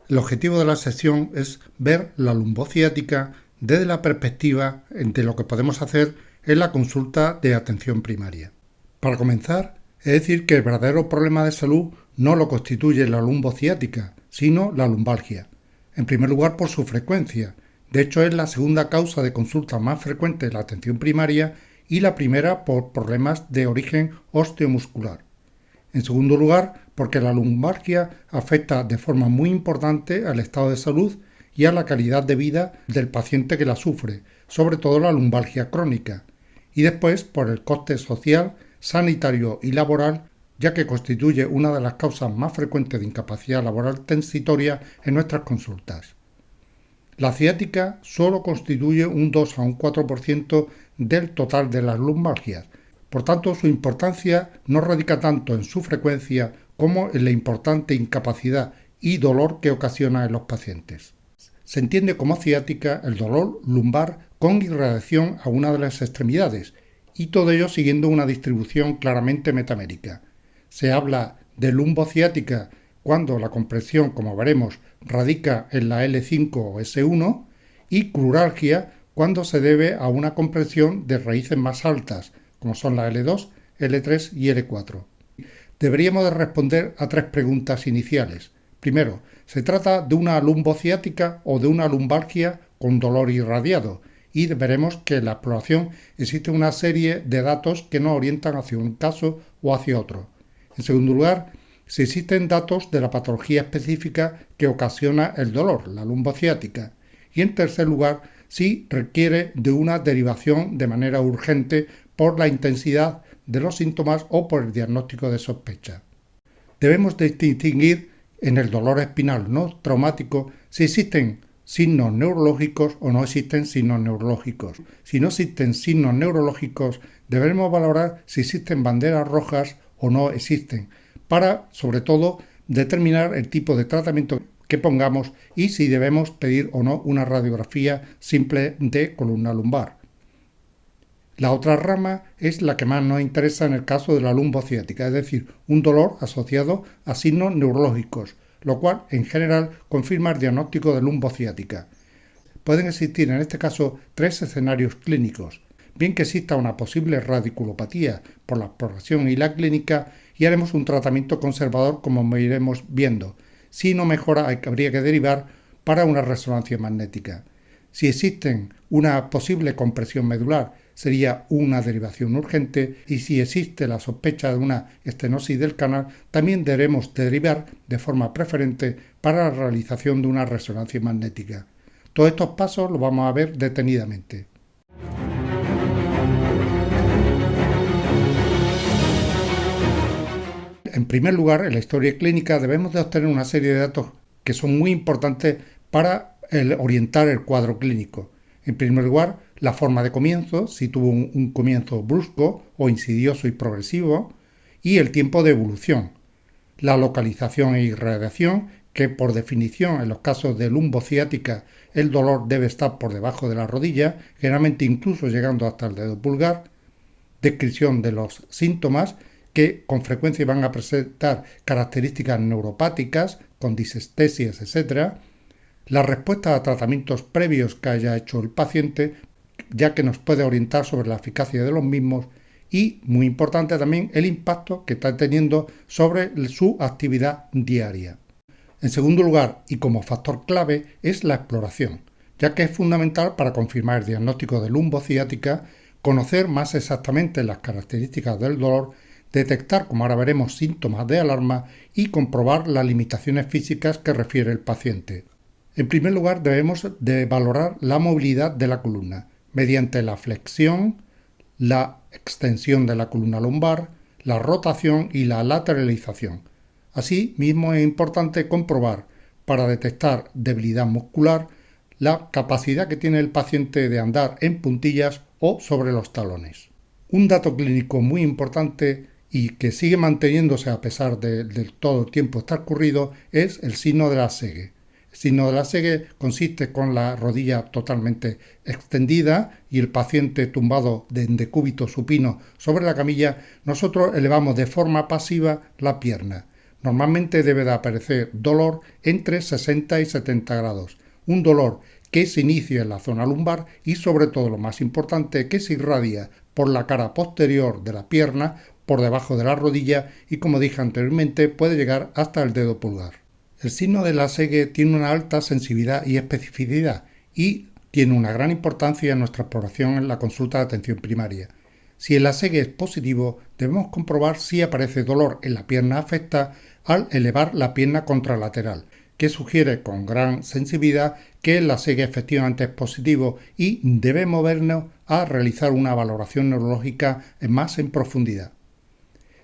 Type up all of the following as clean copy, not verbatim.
El objetivo de la sesión es ver la lumbociática desde la perspectiva de lo que podemos hacer en la consulta de atención primaria. Para comenzar, es decir que el verdadero problema de salud no lo constituye la lumbociática, sino la lumbalgia. En primer lugar por su frecuencia. De hecho es la segunda causa de consulta más frecuente en la atención primaria y la primera por problemas de origen osteomuscular. En segundo lugar, porque la lumbalgia afecta de forma muy importante al estado de salud y a la calidad de vida del paciente que la sufre, sobre todo la lumbalgia crónica. Y después, por el coste social, sanitario y laboral, ya que constituye una de las causas más frecuentes de incapacidad laboral transitoria en nuestras consultas. La ciática solo constituye un 2 a un 4% del total de las lumbalgias. Por tanto, su importancia no radica tanto en su frecuencia como en la importante incapacidad y dolor que ocasiona en los pacientes. Se entiende como ciática el dolor lumbar con irradiación a una de las extremidades, y todo ello siguiendo una distribución claramente metamérica. Se habla de lumbociática cuando la compresión, como veremos, radica en la L5 o S1, y cruralgia cuando se debe a una compresión de raíces más altas, como son la L2, L3 y L4. Deberíamos de responder a tres preguntas iniciales. Primero, ¿se trata de una lumbociática o de una lumbalgia con dolor irradiado? Y veremos que en la exploración existe una serie de datos que nos orientan hacia un caso o hacia otro. En segundo lugar, si existen datos de la patología específica que ocasiona el dolor, la lumbociática. Y en tercer lugar, si requiere de una derivación de manera urgente por la intensidad de los síntomas o por el diagnóstico de sospecha. Debemos distinguir en el dolor espinal no traumático si existen signos neurológicos o no existen signos neurológicos. Si no existen signos neurológicos, debemos valorar si existen banderas rojas o no existen, para, sobre todo, determinar el tipo de tratamiento que pongamos y si debemos pedir o no una radiografía simple de columna lumbar. La otra rama es la que más nos interesa en el caso de la lumbociática, es decir, un dolor asociado a signos neurológicos, lo cual en general confirma el diagnóstico de lumbociática. Pueden existir en este caso tres escenarios clínicos, bien que exista una posible radiculopatía por la exploración y la clínica y haremos un tratamiento conservador como iremos viendo. Si no mejora, habría que derivar para una resonancia magnética. Si existe una posible compresión medular, sería una derivación urgente y si existe la sospecha de una estenosis del canal, también debemos derivar de forma preferente para la realización de una resonancia magnética. Todos estos pasos los vamos a ver detenidamente. En primer lugar, en la historia clínica debemos de obtener una serie de datos que son muy importantes para orientar el cuadro clínico. En primer lugar, la forma de comienzo, si tuvo un comienzo brusco o insidioso y progresivo, y el tiempo de evolución. La localización e irradiación, que por definición en los casos de lumbociática el dolor debe estar por debajo de la rodilla, generalmente incluso llegando hasta el dedo pulgar. Descripción de los síntomas, que con frecuencia van a presentar características neuropáticas, con disestesias, etc. La respuesta a tratamientos previos que haya hecho el paciente, ya que nos puede orientar sobre la eficacia de los mismos y, muy importante también, el impacto que está teniendo sobre su actividad diaria. En segundo lugar, y como factor clave, es la exploración, ya que es fundamental para confirmar el diagnóstico de lumbociática, conocer más exactamente las características del dolor, detectar, como ahora veremos, síntomas de alarma y comprobar las limitaciones físicas que refiere el paciente. En primer lugar, debemos de valorar la movilidad de la columna mediante la flexión, la extensión de la columna lumbar, la rotación y la lateralización. Asimismo, es importante comprobar, para detectar debilidad muscular, la capacidad que tiene el paciente de andar en puntillas o sobre los talones. Un dato clínico muy importante y que sigue manteniéndose a pesar de todo el tiempo transcurrido es el signo de la Segue. El signo de la Segue consiste con la rodilla totalmente extendida y el paciente tumbado en decúbito supino sobre la camilla. Nosotros elevamos de forma pasiva la pierna. Normalmente debe de aparecer dolor entre 60 y 70 grados. Un dolor que se inicia en la zona lumbar y, sobre todo lo más importante, que se irradia por la cara posterior de la pierna, por debajo de la rodilla y, como dije anteriormente, puede llegar hasta el dedo pulgar. El signo de la SEGE tiene una alta sensibilidad y especificidad y tiene una gran importancia en nuestra exploración en la consulta de atención primaria. Si el SEGE es positivo, debemos comprobar si aparece dolor en la pierna afecta al elevar la pierna contralateral, que sugiere con gran sensibilidad que el SEGE efectivamente es positivo y debe movernos a realizar una valoración neurológica más en profundidad.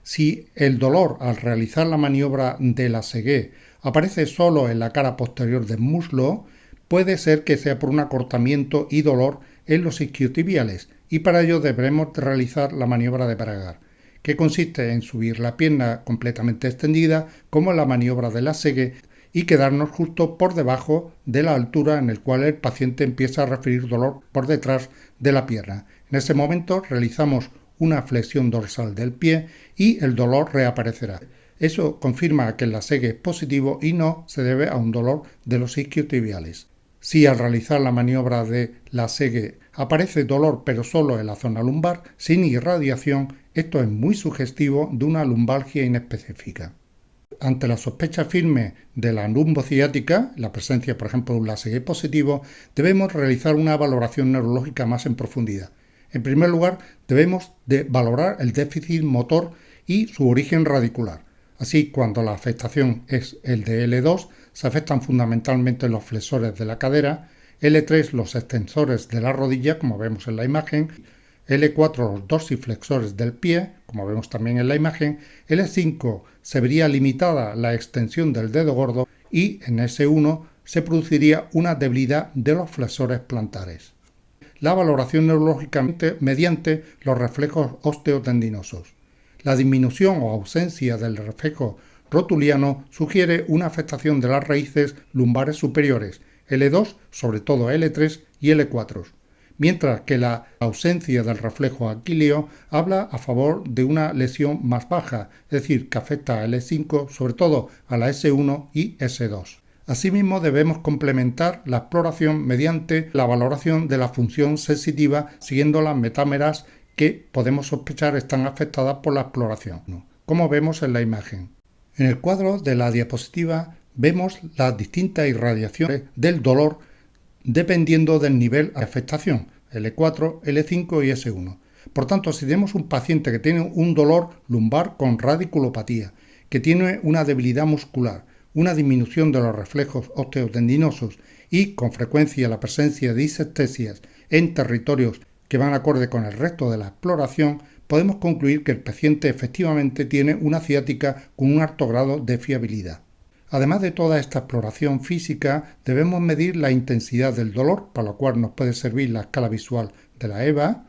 Si el dolor al realizar la maniobra de la SEGE aparece solo en la cara posterior del muslo, puede ser que sea por un acortamiento y dolor en los isquiotibiales y para ello deberemos realizar la maniobra de Bragar, que consiste en subir la pierna completamente extendida como en la maniobra de la SEGE y quedarnos justo por debajo de la altura en la cual el paciente empieza a referir dolor por detrás de la pierna. En ese momento realizamos una flexión dorsal del pie y el dolor reaparecerá. Eso confirma que el SEGE es positivo y no se debe a un dolor de los isquiotibiales. Si al realizar la maniobra de la SEGE aparece dolor pero solo en la zona lumbar, sin irradiación, esto es muy sugestivo de una lumbalgia inespecífica. Ante la sospecha firme de la lumbociática, la presencia, por ejemplo, de un SEGE positivo, debemos realizar una valoración neurológica más en profundidad. En primer lugar, debemos de valorar el déficit motor y su origen radicular. Así, cuando la afectación es el de L2, se afectan fundamentalmente los flexores de la cadera, L3 los extensores de la rodilla, como vemos en la imagen, L4 los dorsiflexores del pie, como vemos también en la imagen, L5 se vería limitada la extensión del dedo gordo y en S1 se produciría una debilidad de los flexores plantares. La valoración neurológica mediante los reflejos osteotendinosos. La disminución o ausencia del reflejo rotuliano sugiere una afectación de las raíces lumbares superiores, L2, sobre todo L3 y L4, mientras que la ausencia del reflejo aquileo habla a favor de una lesión más baja, es decir, que afecta a L5, sobre todo a la S1 y S2. Asimismo, debemos complementar la exploración mediante la valoración de la función sensitiva siguiendo las metámeras que podemos sospechar están afectadas por la exploración, como vemos en la imagen. En el cuadro de la diapositiva vemos las distintas irradiaciones del dolor dependiendo del nivel de afectación, L4, L5 y S1. Por tanto, si tenemos un paciente que tiene un dolor lumbar con radiculopatía, que tiene una debilidad muscular, una disminución de los reflejos osteotendinosos y con frecuencia la presencia de disestesias en territorios que van acorde con el resto de la exploración, podemos concluir que el paciente efectivamente tiene una ciática con un alto grado de fiabilidad. Además de toda esta exploración física, debemos medir la intensidad del dolor, para lo cual nos puede servir la escala visual de la EVA,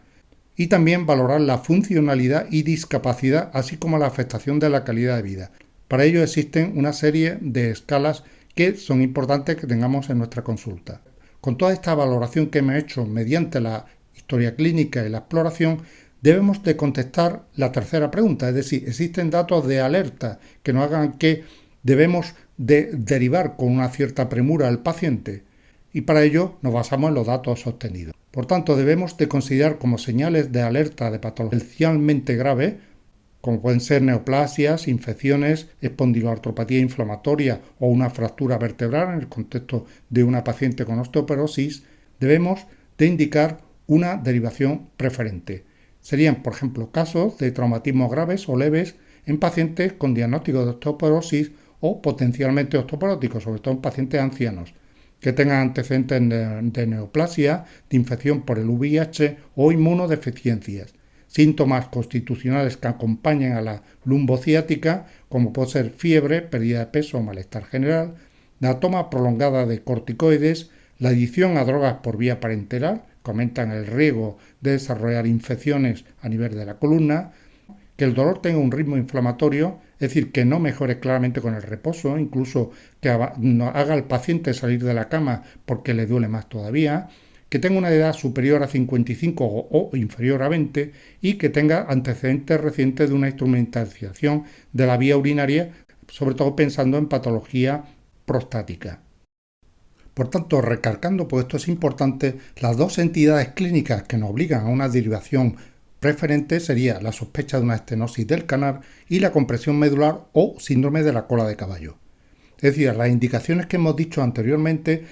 y también valorar la funcionalidad y discapacidad, así como la afectación de la calidad de vida. Para ello existen una serie de escalas que son importantes que tengamos en nuestra consulta. Con toda esta valoración que hemos hecho mediante la historia clínica y la exploración, debemos de contestar la tercera pregunta, es decir, existen datos de alerta que nos hagan que debemos de derivar con una cierta premura al paciente y para ello nos basamos en los datos obtenidos. Por tanto, debemos de considerar como señales de alerta de patología potencialmente grave, como pueden ser neoplasias, infecciones, espondiloartropatía inflamatoria o una fractura vertebral en el contexto de una paciente con osteoporosis, debemos de indicar una derivación preferente. Serían, por ejemplo, casos de traumatismos graves o leves en pacientes con diagnóstico de osteoporosis o potencialmente osteoporóticos, sobre todo en pacientes ancianos, que tengan antecedentes de neoplasia, de infección por el VIH o inmunodeficiencias. Síntomas constitucionales que acompañen a la lumbociática, como puede ser fiebre, pérdida de peso o malestar general, la toma prolongada de corticoides, la adicción a drogas por vía parenteral, que aumentan el riesgo de desarrollar infecciones a nivel de la columna, que el dolor tenga un ritmo inflamatorio, es decir, que no mejore claramente con el reposo, incluso que haga al paciente salir de la cama porque le duele más todavía, que tenga una edad superior a 55 o inferior a 20 y que tenga antecedentes recientes de una instrumentalización de la vía urinaria, sobre todo pensando en patología prostática. Por tanto, recalcando, pues esto es importante, las dos entidades clínicas que nos obligan a una derivación preferente sería la sospecha de una estenosis del canal y la compresión medular o síndrome de la cola de caballo. Es decir, las indicaciones que hemos dicho anteriormente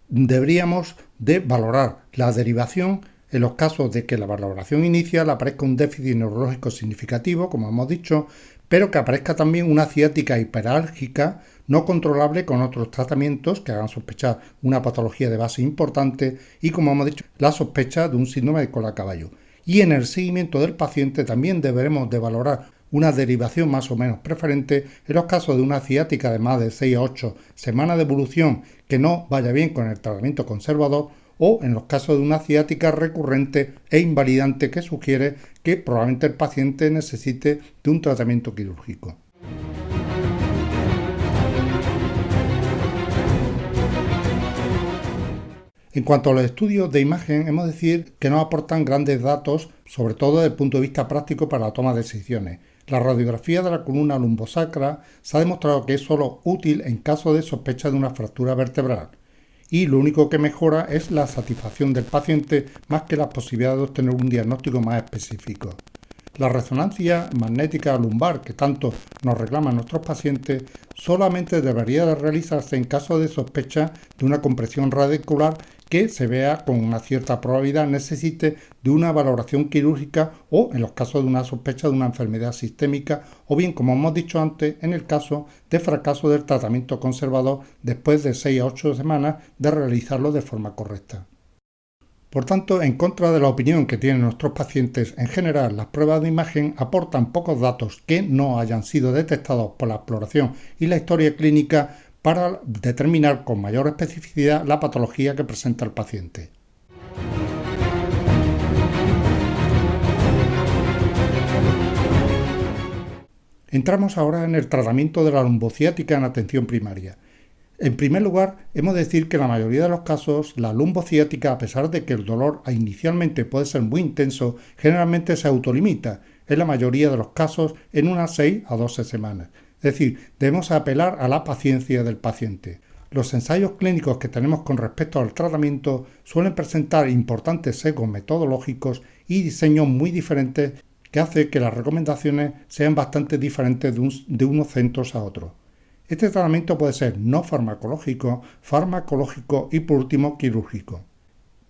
deberíamos de valorar la derivación en los casos de que la valoración inicial aparezca un déficit neurológico significativo, como hemos dicho, pero que aparezca también una ciática hiperálgica no controlable con otros tratamientos que hagan sospechar una patología de base importante y, como hemos dicho, la sospecha de un síndrome de cola de caballo. Y en el seguimiento del paciente también deberemos de valorar una derivación más o menos preferente en los casos de una ciática de más de 6 a 8 semanas de evolución que no vaya bien con el tratamiento conservador o en los casos de una ciática recurrente e invalidante que sugiere que probablemente el paciente necesite de un tratamiento quirúrgico. En cuanto a los estudios de imagen, hemos de decir que no aportan grandes datos, sobre todo desde el punto de vista práctico para la toma de decisiones. La radiografía de la columna lumbosacra se ha demostrado que es solo útil en caso de sospecha de una fractura vertebral y lo único que mejora es la satisfacción del paciente más que la posibilidad de obtener un diagnóstico más específico. La resonancia magnética lumbar que tanto nos reclaman nuestros pacientes solamente debería de realizarse en caso de sospecha de una compresión radicular que se vea con una cierta probabilidad necesite de una valoración quirúrgica o en los casos de una sospecha de una enfermedad sistémica o bien, como hemos dicho antes, en el caso de fracaso del tratamiento conservador después de 6 a 8 semanas de realizarlo de forma correcta. Por tanto, en contra de la opinión que tienen nuestros pacientes, en general las pruebas de imagen aportan pocos datos que no hayan sido detectados por la exploración y la historia clínica para determinar con mayor especificidad la patología que presenta el paciente. Entramos ahora en el tratamiento de la lumbociática en atención primaria. En primer lugar, hemos de decir que en la mayoría de los casos, la lumbociática, a pesar de que el dolor inicialmente puede ser muy intenso, generalmente se autolimita, en la mayoría de los casos, en unas 6 a 12 semanas. Es decir, debemos apelar a la paciencia del paciente. Los ensayos clínicos que tenemos con respecto al tratamiento suelen presentar importantes sesgos metodológicos y diseños muy diferentes que hace que las recomendaciones sean bastante diferentes de unos centros a otros. Este tratamiento puede ser no farmacológico, farmacológico y por último quirúrgico.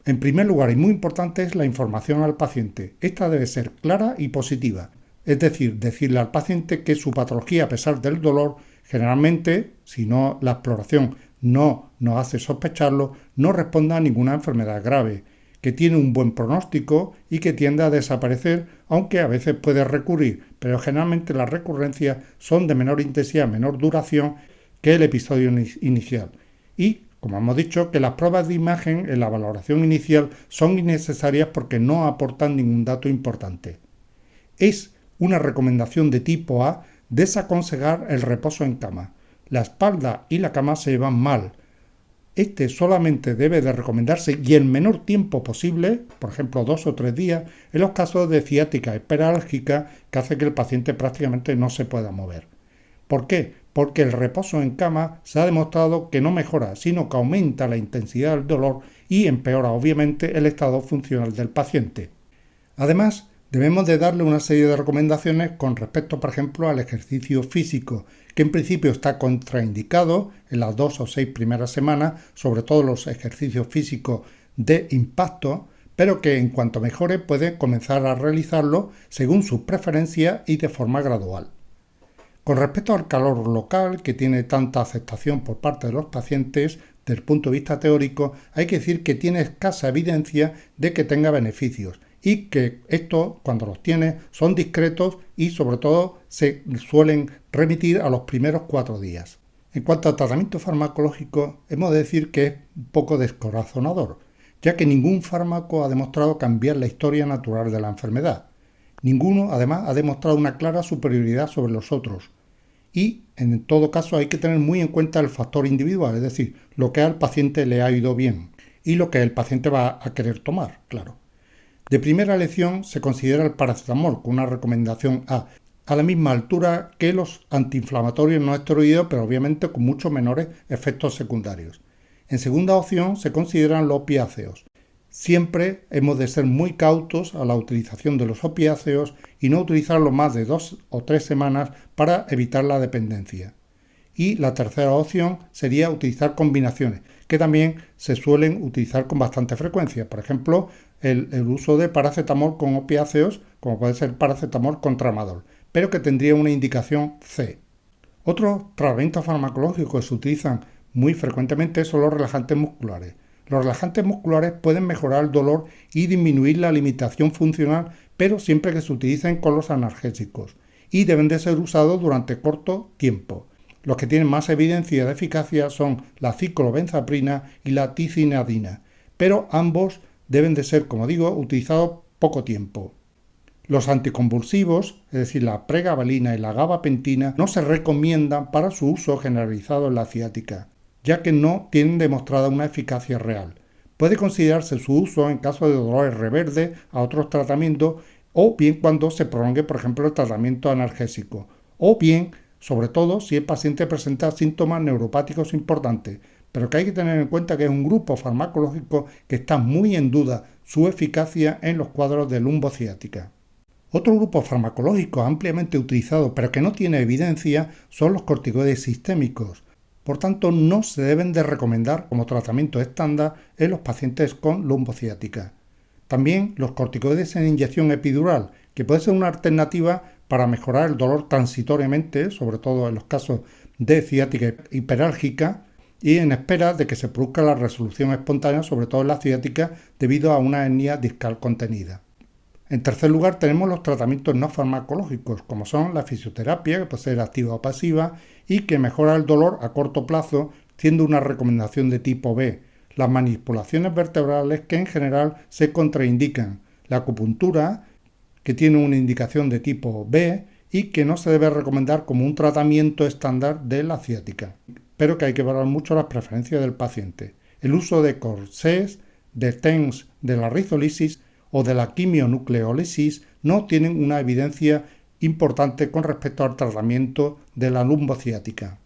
En primer lugar y muy importante es la información al paciente. Esta debe ser clara y positiva, es decir, decirle al paciente que su patología a pesar del dolor, generalmente, si no la exploración no nos hace sospecharlo, no responde a ninguna enfermedad grave, que tiene un buen pronóstico y que tiende a desaparecer, aunque a veces puede recurrir, pero generalmente las recurrencias son de menor intensidad, menor duración que el episodio inicial. Y, como hemos dicho, que las pruebas de imagen en la valoración inicial son innecesarias porque no aportan ningún dato importante. Es una recomendación de tipo A desaconsejar el reposo en cama. La espalda y la cama se llevan mal. Este solamente debe de recomendarse y en menor tiempo posible, por ejemplo 2 o 3 días, en los casos de ciática hiperálgica que hace que el paciente prácticamente no se pueda mover. ¿Por qué? Porque el reposo en cama se ha demostrado que no mejora, sino que aumenta la intensidad del dolor y empeora obviamente el estado funcional del paciente. Además, debemos de darle una serie de recomendaciones con respecto, por ejemplo, al ejercicio físico, que en principio está contraindicado en las 2 o 6 primeras semanas, sobre todo los ejercicios físicos de impacto, pero que en cuanto mejore puede comenzar a realizarlo según sus preferencias y de forma gradual. Con respecto al calor local, que tiene tanta aceptación por parte de los pacientes, desde el punto de vista teórico, hay que decir que tiene escasa evidencia de que tenga beneficios, y que estos, cuando los tiene, son discretos y sobre todo se suelen remitir a los primeros 4 días. En cuanto al tratamiento farmacológico, hemos de decir que es un poco descorazonador, ya que ningún fármaco ha demostrado cambiar la historia natural de la enfermedad. Ninguno, además, ha demostrado una clara superioridad sobre los otros. Y, en todo caso, hay que tener muy en cuenta el factor individual, es decir, lo que al paciente le ha ido bien y lo que el paciente va a querer tomar, claro. De primera elección se considera el paracetamol con una recomendación A. a la misma altura que los antiinflamatorios no esteroideos, pero obviamente con muchos menores efectos secundarios. En segunda opción se consideran los opiáceos. Siempre hemos de ser muy cautos a la utilización de los opiáceos y no utilizarlo más de 2 o 3 semanas para evitar la dependencia. Y la tercera opción sería utilizar combinaciones, que también se suelen utilizar con bastante frecuencia. Por ejemplo, el uso de paracetamol con opiáceos, como puede ser paracetamol con tramadol, pero que tendría una indicación C. Otros tratamientos farmacológicos que se utilizan muy frecuentemente son los relajantes musculares. Los relajantes musculares pueden mejorar el dolor y disminuir la limitación funcional, pero siempre que se utilicen con los analgésicos, y deben de ser usados durante corto tiempo. Los que tienen más evidencia de eficacia son la ciclobenzaprina y la ticinadina, pero ambos deben de ser, como digo, utilizados poco tiempo. Los anticonvulsivos, es decir, la pregabalina y la gabapentina, no se recomiendan para su uso generalizado en la ciática, ya que no tienen demostrada una eficacia real. Puede considerarse su uso en caso de dolores reverdes a otros tratamientos o bien cuando se prolongue, por ejemplo, el tratamiento analgésico, o bien, sobre todo, si el paciente presenta síntomas neuropáticos importantes, pero que hay que tener en cuenta que es un grupo farmacológico que está muy en duda su eficacia en los cuadros de lumbociática. Otro grupo farmacológico ampliamente utilizado pero que no tiene evidencia son los corticoides sistémicos. Por tanto, no se deben de recomendar como tratamiento estándar en los pacientes con lumbociática. También los corticoides en inyección epidural, que puede ser una alternativa para mejorar el dolor transitoriamente, sobre todo en los casos de ciática hiperálgica, y en espera de que se produzca la resolución espontánea, sobre todo en la ciática, debido a una hernia discal contenida. En tercer lugar, tenemos los tratamientos no farmacológicos, como son la fisioterapia, que puede ser activa o pasiva, y que mejora el dolor a corto plazo, siendo una recomendación de tipo B. Las manipulaciones vertebrales, que en general se contraindican. La acupuntura, que tiene una indicación de tipo B y que no se debe recomendar como un tratamiento estándar de la ciática, pero que hay que valorar mucho las preferencias del paciente. El uso de corsés, de TENS, de la rizolisis o de la quimionucleólisis no tienen una evidencia importante con respecto al tratamiento de la lumbociática.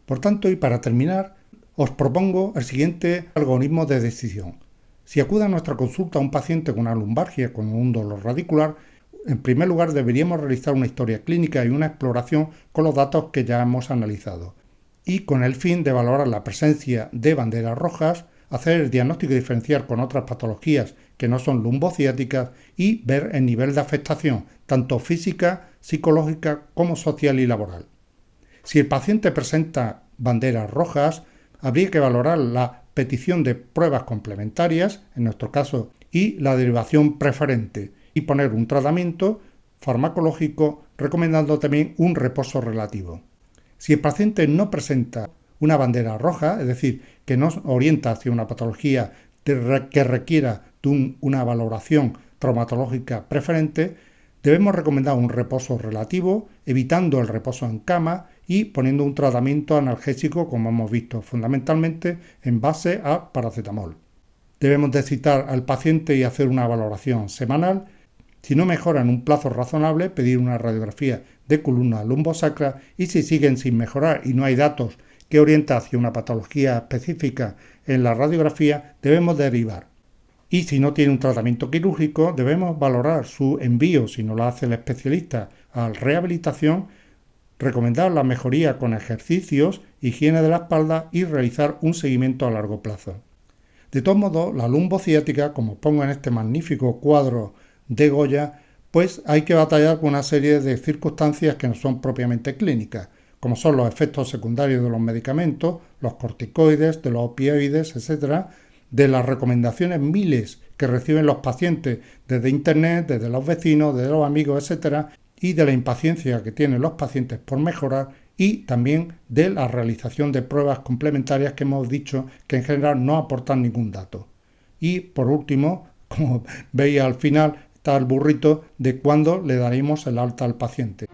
Por tanto, y para terminar, os propongo el siguiente algoritmo de decisión. Si acude a nuestra consulta un paciente con una lumbalgia, con un dolor radicular, en primer lugar deberíamos realizar una historia clínica y una exploración con los datos que ya hemos analizado, y con el fin de valorar la presencia de banderas rojas, hacer el diagnóstico diferencial con otras patologías que no son lumbociáticas y ver el nivel de afectación, tanto física, psicológica como social y laboral. Si el paciente presenta banderas rojas, habría que valorar la petición de pruebas complementarias, en nuestro caso, y la derivación preferente, y poner un tratamiento farmacológico recomendando también un reposo relativo. Si el paciente no presenta una bandera roja, es decir, que no orienta hacia una patología que requiera de una valoración traumatológica preferente, debemos recomendar un reposo relativo, evitando el reposo en cama y poniendo un tratamiento analgésico, como hemos visto, fundamentalmente en base a paracetamol. Debemos de citar al paciente y hacer una valoración semanal. Si no mejora en un plazo razonable, pedir una radiografía de columna lumbosacra, y si siguen sin mejorar y no hay datos que orienten hacia una patología específica en la radiografía, debemos derivar. Y si no tiene un tratamiento quirúrgico, debemos valorar su envío, si no lo hace el especialista, a rehabilitación, recomendar la mejoría con ejercicios, higiene de la espalda y realizar un seguimiento a largo plazo. De todos modos, la lumbociática, como pongo en este magnífico cuadro de Goya, pues hay que batallar con una serie de circunstancias que no son propiamente clínicas, como son los efectos secundarios de los medicamentos, los corticoides, de los opioides, etc., de las recomendaciones miles que reciben los pacientes desde internet, desde los vecinos, desde los amigos, etc., y de la impaciencia que tienen los pacientes por mejorar, y también de la realización de pruebas complementarias que hemos dicho que en general no aportan ningún dato. Y por último, como veis al final, está el burrito de cuándo le daremos el alta al paciente.